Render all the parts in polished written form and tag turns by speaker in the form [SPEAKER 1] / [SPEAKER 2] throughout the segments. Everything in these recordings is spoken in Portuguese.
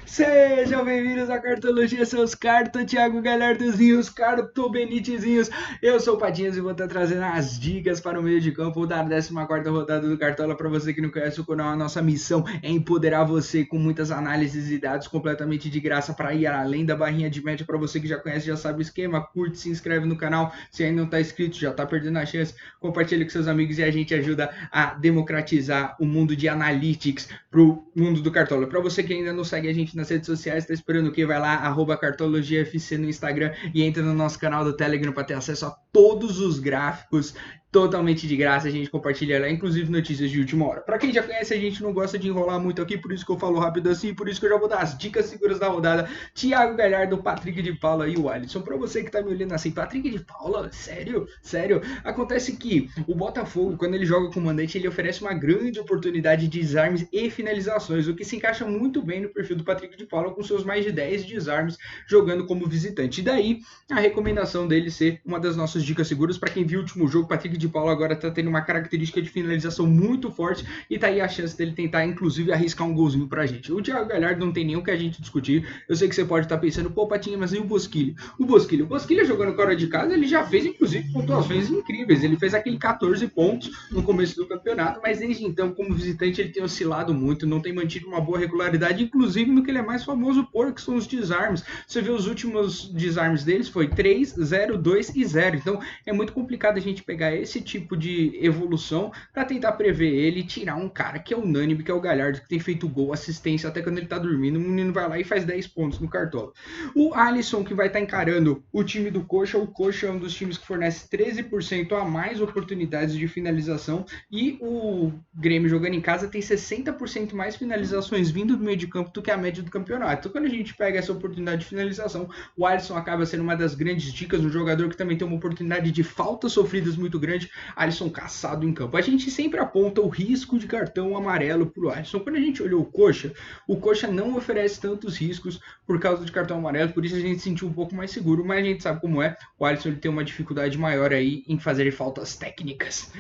[SPEAKER 1] Sejam bem-vindos à Cartologia, seus Thiago Galhardozinhos, Carto Benitezinhos. Eu sou o Patinhas e vou estar trazendo as dicas para o meio de campo da 14ª rodada do Cartola. Para você que não conhece o canal, a nossa missão é empoderar você com muitas análises e dados completamente de graça para ir além da barrinha de média. Para você que já conhece, já sabe o esquema, curte, se inscreve no canal. Se ainda não está inscrito, já está perdendo a chance, compartilhe com seus amigos e a gente ajuda a democratizar o mundo de analytics para o mundo do Cartola. Para você que ainda não segue a gente nas redes sociais, tá esperando o quê? Vai lá, @cartologiafc no Instagram e entra no nosso canal do Telegram para ter acesso a todos os gráficos totalmente de graça. A gente compartilha lá, inclusive notícias de última hora. Para quem já conhece, a gente não gosta de enrolar muito aqui, por isso que eu falo rápido assim, por isso que eu já vou dar as dicas seguras da rodada. Thiago Galhardo, Patrick de Paula e o Alisson. Para você que tá me olhando assim, Patrick de Paula? Sério? Sério? Acontece que o Botafogo, quando ele joga com o mandante, ele oferece uma grande oportunidade de desarmes e finalizações, o que se encaixa muito bem no perfil do Patrick de Paula, com seus mais de 10 desarmes jogando como visitante. E daí a recomendação dele ser uma das nossas dicas seguras. Para quem viu o último jogo, Patrick de Paula agora está tendo uma característica de finalização muito forte e tá aí a chance dele tentar, inclusive, arriscar um golzinho pra gente. O Thiago Galhardo não tem nem o que a gente discutir. Eu sei que você pode estar pensando, pô, Patinha, mas e o Bosquilha? O Bosquilha jogando fora de casa, ele já fez, inclusive, pontuações incríveis. Ele fez aquele 14 pontos no começo do campeonato, mas desde então, como visitante, ele tem oscilado muito, não tem mantido uma boa regularidade, inclusive no que ele é mais famoso por, que são os desarmes. Você vê os últimos desarmes deles, foi 3, 0, 2 e 0. Então, é muito complicado a gente pegar esse tipo de evolução para tentar prever ele e tirar um cara que é unânime, que é o Galhardo, que tem feito gol, assistência, até quando ele tá dormindo, o menino vai lá e faz 10 pontos no Cartola. O Alisson, que vai estar encarando o time do Coxa, o Coxa é um dos times que fornece 13% a mais oportunidades de finalização e o Grêmio jogando em casa tem 60% mais finalizações vindo do meio de campo do que a média do campeonato. Então, quando a gente pega essa oportunidade de finalização, o Alisson acaba sendo uma das grandes dicas, um jogador que também tem uma oportunidade de faltas sofridas muito grande. Alisson caçado em campo. A gente sempre aponta o risco de cartão amarelo pro Alisson. Quando a gente olhou o Coxa não oferece tantos riscos por causa de cartão amarelo, por isso a gente se sentiu um pouco mais seguro, mas a gente sabe como é. O Alisson ele tem uma dificuldade maior aí em fazer faltas técnicas.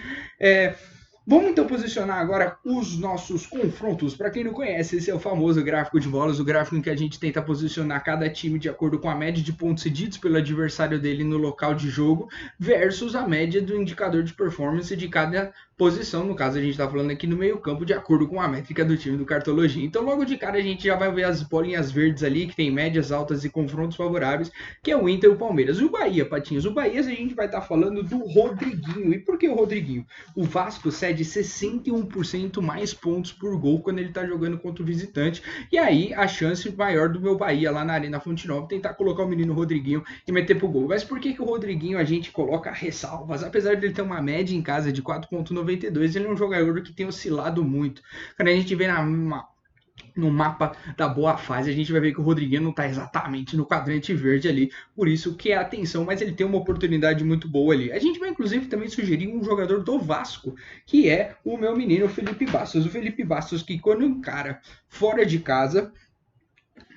[SPEAKER 1] Vamos então posicionar agora os nossos confrontos. Para quem não conhece, esse é o famoso gráfico de bolas, o gráfico em que a gente tenta posicionar cada time de acordo com a média de pontos cedidos pelo adversário dele no local de jogo versus a média do indicador de performance de cada posição. No caso, a gente está falando aqui no meio campo de acordo com a métrica do time do Cartologia. Então, logo de cara, a gente já vai ver as bolinhas verdes ali, que tem médias altas e confrontos favoráveis, que é o Inter e o Palmeiras. E o Bahia, Patinhos? O Bahia, a gente vai estar falando do Rodriguinho. E por que o Rodriguinho? O Vasco cede 61% mais pontos por gol quando ele está jogando contra o visitante. E aí, a chance maior do meu Bahia lá na Arena Fonte Nova tentar colocar o menino Rodriguinho e meter pro gol. Mas por que o Rodriguinho a gente coloca ressalvas? Apesar de ele ter uma média em casa de 4,92, ele é um jogador que tem oscilado muito. Quando a gente vê no mapa da boa fase, a gente vai ver que o Rodriguinho não está exatamente no quadrante verde ali, por isso que é a atenção, mas ele tem uma oportunidade muito boa ali. A gente vai inclusive também sugerir um jogador do Vasco, que é o meu menino Felipe Bastos. O Felipe Bastos, que quando encara fora de casa,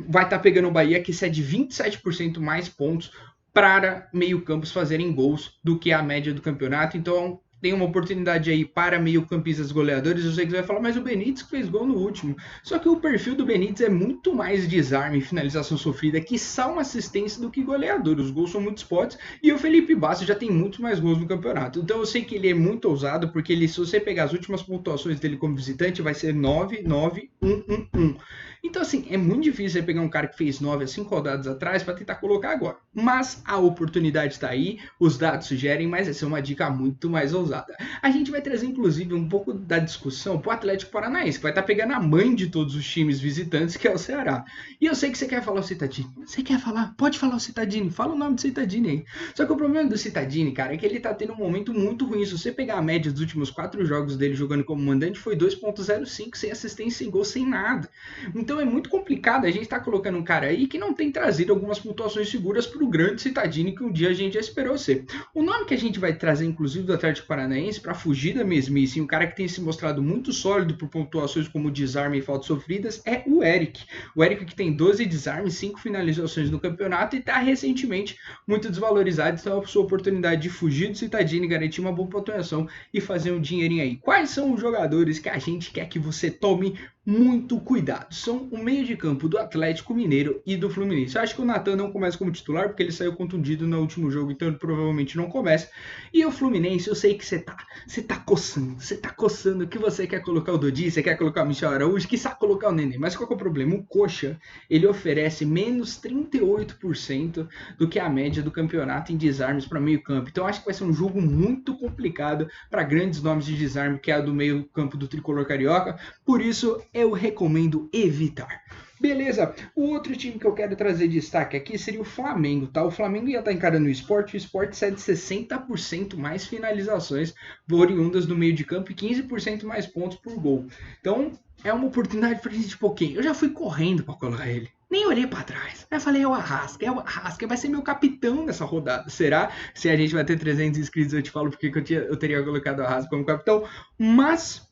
[SPEAKER 1] vai estar pegando o Bahia, que cede 27% mais pontos para meio-campos fazerem gols do que a média do campeonato. Então, tem uma oportunidade aí para meio-campistas goleadores. Eu sei que você vai falar, mas o Benítez que fez gol no último. Só que o perfil do Benítez é muito mais desarme e finalização sofrida, que só uma assistência do que goleador. Os gols são muito spots e o Felipe Bastos já tem muito mais gols no campeonato. Então eu sei que ele é muito ousado, porque ele, se você pegar as últimas pontuações dele como visitante, vai ser 9, 9, 1, 1, 1. Então, assim, é muito difícil você pegar um cara que fez 9 a 5 rodadas atrás para tentar colocar agora. Mas a oportunidade está aí, os dados sugerem, mas essa é uma dica muito mais ousada. A gente vai trazer, inclusive, um pouco da discussão para o Atlético Paranaense, que vai estar pegando a mãe de todos os times visitantes, que é o Ceará. E eu sei que você quer falar o Cittadini. Você quer falar? Pode falar o Cittadini. Fala o nome do Cittadini aí. Só que o problema do Cittadini, cara, é que ele tá tendo um momento muito ruim. Se você pegar a média dos últimos 4 jogos dele jogando como mandante, foi 2,05, sem assistência, sem gol, sem nada. Então é muito complicado a gente estar colocando um cara aí que não tem trazido algumas pontuações seguras para o grande Cittadini que um dia a gente já esperou ser. O nome que a gente vai trazer, inclusive, do Atlético Paranaense para fugir da mesmice, um cara que tem se mostrado muito sólido por pontuações como desarme e faltas sofridas, é o Eric. O Eric que tem 12 desarmes, 5 finalizações no campeonato e está recentemente muito desvalorizado. Então é a sua oportunidade de fugir do Cittadini, garantir uma boa pontuação e fazer um dinheirinho aí. Quais são os jogadores que a gente quer que você tome muito cuidado. São o meio de campo do Atlético Mineiro e do Fluminense. Eu acho que o Nathan não começa como titular porque ele saiu contundido no último jogo, então ele provavelmente não começa. E o Fluminense, eu sei que você tá coçando, que você quer colocar o Dodi, você quer colocar o Michel Araújo, que sabe colocar o Nenê. Mas qual que é o problema? O Coxa, ele oferece menos 38% do que a média do campeonato em desarmes para meio campo. Então acho que vai ser um jogo muito complicado para grandes nomes de desarme, que é a do meio campo do tricolor carioca. Por isso, eu recomendo evitar. Beleza, o outro time que eu quero trazer destaque aqui seria o Flamengo, tá? O Flamengo ia estar encarando o Sport cede 60% mais finalizações oriundas do meio de campo e 15% mais pontos por gol. Então, é uma oportunidade pra gente, tipo, ok, eu já fui correndo para colocar ele. Nem olhei para trás. Eu falei, é o Arrasca, vai ser meu capitão nessa rodada. Será? Se a gente vai ter 300 inscritos, eu te falo porque eu teria colocado o Arrasca como capitão. Mas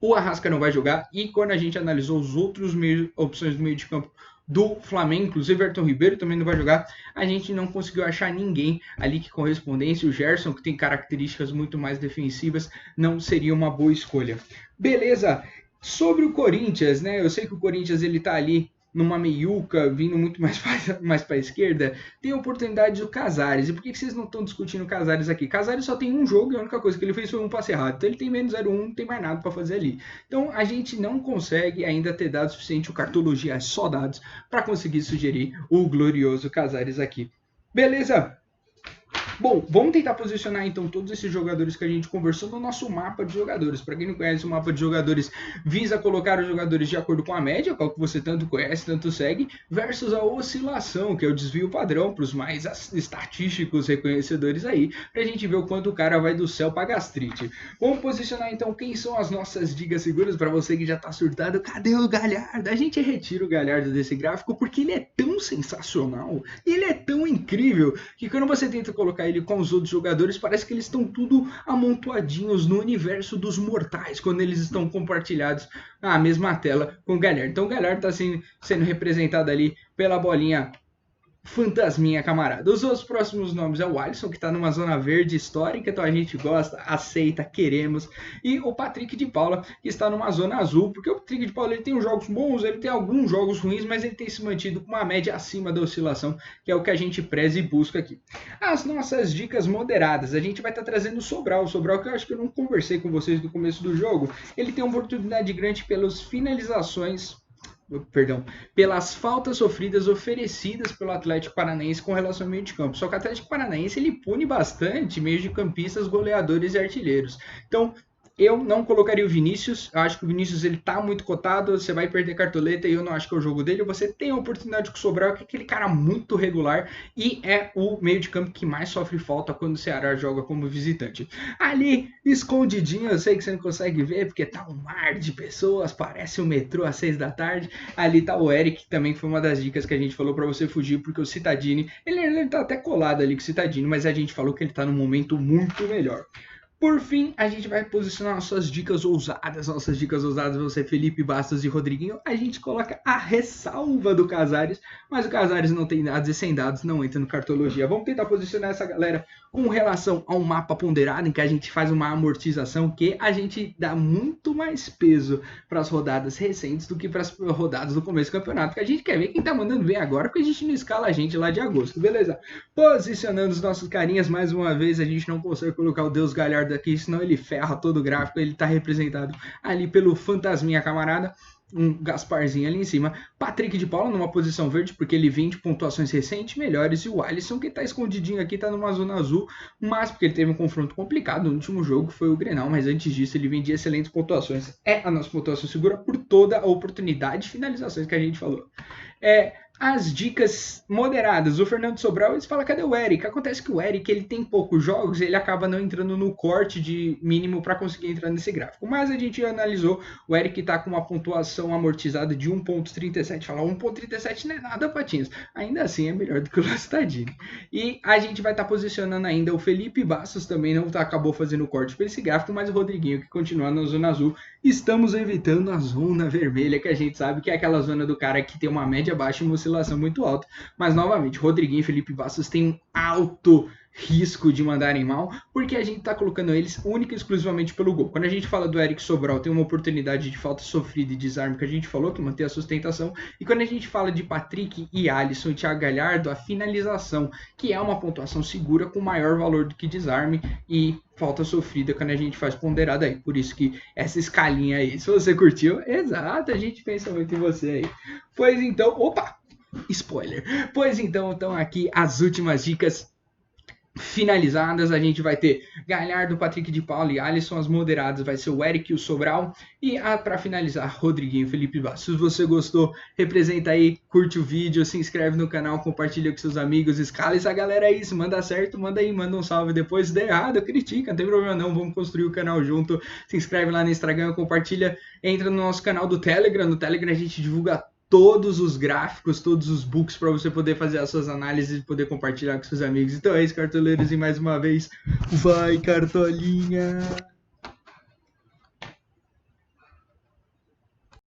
[SPEAKER 1] o Arrasca não vai jogar, e quando a gente analisou os outros opções do meio de campo do Flamengo, inclusive Everton Ribeiro também não vai jogar, a gente não conseguiu achar ninguém ali que correspondesse. O Gerson, que tem características muito mais defensivas, não seria uma boa escolha. Beleza, sobre o Corinthians, né? Eu sei que o Corinthians ele tá ali numa meiuca, vindo muito mais para a esquerda, tem a oportunidade do Casares. E por que vocês não estão discutindo o Casares aqui? Casares só tem um jogo e a única coisa que ele fez foi um passe errado. Então ele tem menos 0,1, não tem mais nada para fazer ali. Então a gente não consegue ainda ter dados suficientes, o Cartologia é só dados, para conseguir sugerir o glorioso Casares aqui. Beleza? Bom, vamos tentar posicionar então todos esses jogadores que a gente conversou no nosso mapa de jogadores. Para quem não conhece, o mapa de jogadores visa colocar os jogadores de acordo com a média, qual que você tanto conhece, tanto segue, versus a oscilação, que é o desvio padrão para os mais estatísticos reconhecedores aí, para a gente ver o quanto o cara vai do céu para gastrite. Vamos posicionar então quem são as nossas dicas seguras para você que já está surtado. Cadê o Galhardo? A gente retira o Galhardo desse gráfico porque ele é tão sensacional, ele é tão incrível, que quando você tenta colocar ele com os outros jogadores, parece que eles estão tudo amontoadinhos no universo dos mortais, quando eles estão compartilhados na mesma tela com o Galhardo. Então o Galhardo está sendo representado ali pela bolinha fantasminha, camarada. Os outros próximos nomes é o Alisson, que tá numa zona verde histórica, então a gente gosta, aceita, queremos. E o Patrick de Paula, que está numa zona azul, porque o Patrick de Paula ele tem uns jogos bons, ele tem alguns jogos ruins, mas ele tem se mantido com uma média acima da oscilação, que é o que a gente preza e busca aqui. As nossas dicas moderadas, a gente vai estar trazendo o Sobral que eu acho que eu não conversei com vocês no começo do jogo. Ele tem uma oportunidade grande pelas pelas faltas sofridas oferecidas pelo Atlético Paranaense com relação ao meio de campo. Só que o Atlético Paranaense ele pune bastante meios de campistas, goleadores e artilheiros. Então, eu não colocaria o Vinícius. Eu acho que o Vinícius ele tá muito cotado. Você vai perder cartoleta e eu não acho que é o jogo dele. Você tem a oportunidade com o Sobral, que é aquele cara muito regular e é o meio de campo que mais sofre falta quando o Ceará joga como visitante. Ali, escondidinho, eu sei que você não consegue ver porque tá um mar de pessoas, parece um metrô às 6 da tarde. Ali tá o Eric, que também foi uma das dicas que a gente falou para você fugir, porque o Cittadini, ele tá até colado ali com o Cittadini, mas a gente falou que ele tá num momento muito melhor. Por fim, a gente vai posicionar nossas dicas ousadas. Nossas dicas ousadas vão ser Felipe Bastos e Rodriguinho. A gente coloca a ressalva do Casares, mas o Casares não tem dados e sem dados não entra no Cartologia. Vamos tentar posicionar essa galera com relação a um mapa ponderado em que a gente faz uma amortização, que a gente dá muito mais peso para as rodadas recentes do que para as rodadas do começo do campeonato, que a gente quer ver quem tá mandando bem agora, porque a gente não escala a gente lá de agosto, beleza? Posicionando os nossos carinhas, mais uma vez a gente não consegue colocar o Deus Galhardo aqui, senão ele ferra todo o gráfico. Ele tá representado ali pelo fantasminha, camarada, um Gasparzinho ali em cima. Patrick de Paula numa posição verde, porque ele vem de pontuações recentes melhores, e o Alisson, que tá escondidinho aqui, tá numa zona azul, mas porque ele teve um confronto complicado no último jogo, foi o Grenal, mas antes disso ele vem de excelentes pontuações. É a nossa pontuação segura por toda a oportunidade de finalizações que a gente falou. As dicas moderadas. O Fernando Sobral, eles falam, cadê o Eric? Acontece que o Eric, ele tem poucos jogos, ele acaba não entrando no corte de mínimo para conseguir entrar nesse gráfico. Mas a gente analisou, o Eric tá com uma pontuação amortizada de 1.37. Fala, 1.37 não é nada, Patinhas. Ainda assim é melhor do que o Lostadini. E a gente vai estar posicionando ainda o Felipe Bastos, também não acabou fazendo corte para esse gráfico, mas o Rodriguinho, que continua na zona azul. Estamos evitando a zona vermelha, que a gente sabe que é aquela zona do cara que tem uma média baixa e uma oscilação muito alta. Mas novamente, Rodriguinho e Felipe Bastos têm um alto risco de mandarem mal, porque a gente tá colocando eles única e exclusivamente pelo gol. Quando a gente fala do Eric Sobral, tem uma oportunidade de falta sofrida e desarme que a gente falou, que mantém a sustentação, e quando a gente fala de Patrick e Alisson e Thiago Galhardo, a finalização, que é uma pontuação segura com maior valor do que desarme e falta sofrida quando a gente faz ponderada aí. Por isso que essa escalinha aí, se você curtiu, exato, a gente pensa muito em você aí. Pois então, opa, spoiler. Pois então, aqui as últimas dicas finalizadas. A gente vai ter Galhardo, Patrick de Paula e Alisson. As moderadas vai ser o Eric e o Sobral. E para finalizar, Rodriguinho, Felipe Bastos. Se você gostou, representa aí, curte o vídeo, se inscreve no canal, compartilha com seus amigos, escala essa galera aí. Se manda certo, manda aí, manda um salve depois. Se der errado, critica, não tem problema não. Vamos construir o canal junto. Se inscreve lá no Instagram, compartilha, entra no nosso canal do Telegram. No Telegram a gente divulga todos os gráficos, todos os books para você poder fazer as suas análises e poder compartilhar com seus amigos. Então é isso, cartoleiros, e mais uma vez, vai, cartolinha!